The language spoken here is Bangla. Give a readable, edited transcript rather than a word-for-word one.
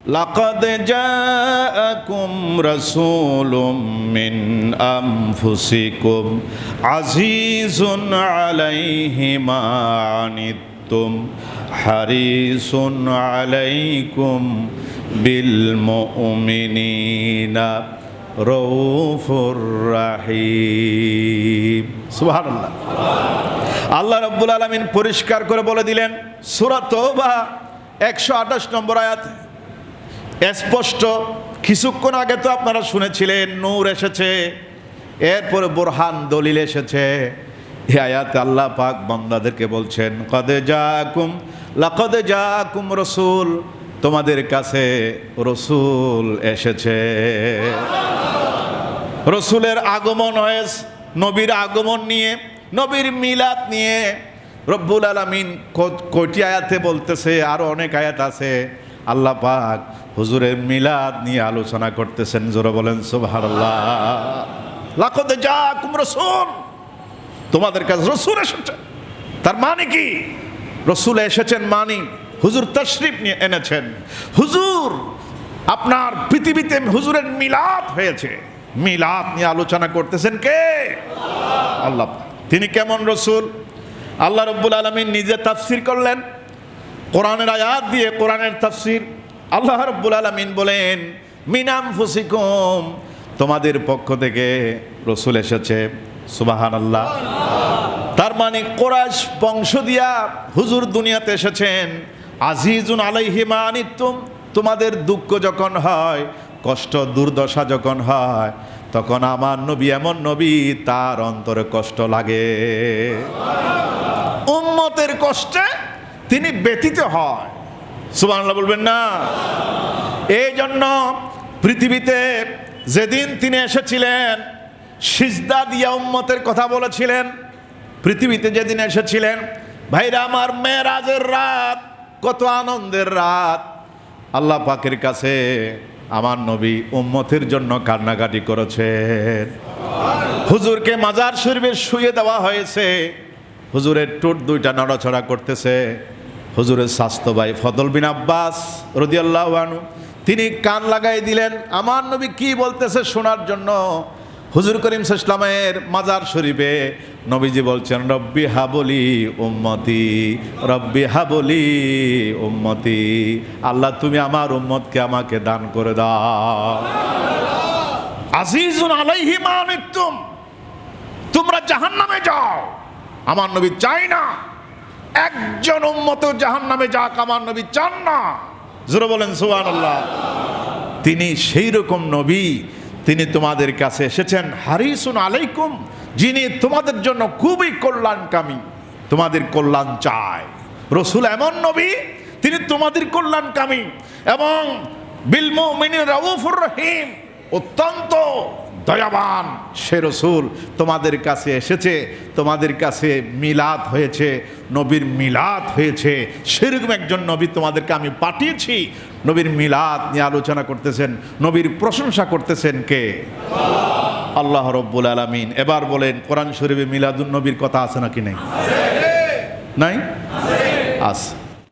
লাকাদ জাআকুম রাসূলুম মিন আনফুসিকুম আজিজুন আলাইহি মা আনিতুম হারিসুন আলাইকুম বিল মুমিনিনা রউফুর রাহিম। সুবহানাল্লাহ। আল্লাহ রাব্বুল আলামিন পরিষ্কার করে বলে দিলেন সূরা তওবা 128 নম্বর আয়াত, স্পষ্ট। কিছুক্ষণ আগে তো আপনারা শুনেছিলেন নূর এসেছে, এরপরে বুরহান দলিল এসেছে। এই আয়াতে আল্লাহ পাক বান্দাদেরকে বলছেন লাকাদ জাআকুম রাসূল, তোমাদের কাছে রসুল এসেছে। রসুলের আগমন হয়েছে, নবীর আগমন নিয়ে, নবীর মিলাদ নিয়ে রব্বুল আলামিন কয়টি আয়াতে বলতেছে, আরো অনেক আয়াত আছে। আল্লাহ পাক হুজুরের মিলাদ নিয়ে আলোচনা করতেছেন। জোরে বলেন সুবহানাল্লাহ। লাকাদ জাআকুম রাসূল, তোমাদের কাছে রসুল এসেছে। তার মানে কি? রসুল এসেছেন মানে হুজুর তাশরিফ নিয়ে এনেছেন। হুজুর আপনার পৃথিবীতে হুজুরের মিলাদ হয়েছে, মিলাদ নিয়ে আলোচনা করতেছেন কে? আল্লাহ। তিনি কেমন রসুল? আল্লাহ রাব্বুল আলামিন নিজে তাফসীর করলেন কোরআনের আয়াত দিয়ে। কোরআনের তাফসীর আল্লাহ রাব্বুল আলামিন বলেন মিন আনফুসিকুম, তোমাদের পক্ষ থেকে রসুল এসেছে। সুবহানাল্লাহ। তার মানে কুরাইশ বংশ দিয়া হুজুর দুনিয়াতে এসেছেন। আজিজুন আলাইহি মা আনিতুম, তোমাদের দুঃখ যখন হয়, কষ্ট দুর্দশা যখন হয়, তখন আমার নবী এমন নবী, তার অন্তরে কষ্ট লাগে, উম্মতের কষ্টে তিনি ব্যথিত হয়। সুবহানাল্লাহ বলবেন না? এই জন্য পৃথিবীতে যেদিন তিনি এসেছিলেন সিজদা দিয়া উম্মতের কথা বলেছিলেন। পৃথিবীতে যেদিন এসেছিলেন, ভাইরা আমার, মেরাজের রাত, কত আনন্দের রাত। আল্লাহ পাকের কাছে আমার নবী উম্মতের জন্য কান্নাকাটি করেছেন। হুজুরকে মাজার শরীফে শুয়ে দেওয়া হয়েছে, হুজুরের ঠোঁট দুইটা নড়াচড়া করতেছে। হুজুরের স্বাস্থ্য ভাই ফদল বিন আব্বাস রাদিয়াল্লাহু আনহু, তিনি কান লাগাই দিলেন আমার নবী কি বলতেছে শোনার জন্য। হুজুর করিম সাল্লাল্লাহু আলাইহি ওয়াসাল্লামের মাজার শরীফে নবীজি বলছেন রব্বি হাবলি উম্মতি, রব্বি হাবলি উম্মতি, আল্লাহ তুমি আমার উম্মতকে আমাকে দান করে দাও। আজিজুন আলাইহি মা আনিতুম, তোমরা জাহান্নামে যাও, আমার নবী চাই না একজন উম্মত জাহান্নামে যাক, আমার নবী চান না। জোরে বলেন সুবহানাল্লাহ। তিনি সেই রকম নবী, তিনি তোমাদের কাছে এসেছেন হারিসুন আলাইকুম, যিনি তোমাদের জন্য খুবই কল্যাণকামী, তোমাদের কল্যাণ চায়। রসুল এমন নবী, তিনি তোমাদের কল্যাণকামী এবং বিল মুমিনিনা রাউফুর রহিম, অত্যন্ত দয়াবান সে রসুল তোমাদের কাছে এসেছে। তোমাদের কাছে মিলাদ হয়েছে, নবীর মিলাদ হয়েছে, সেরকম একজন নবী তোমাদেরকে আমি পাঠিয়েছি। নবীর মিলাদ নিয়ে আলোচনা করতেছেন, নবীর প্রশংসা করতেছেন কে? আল্লাহ রব্বুল আলামিন। এবার বলেন কোরআন শরীফে মিলাদুন নবীর কথা আছে নাকি নেই? নাই? আছে।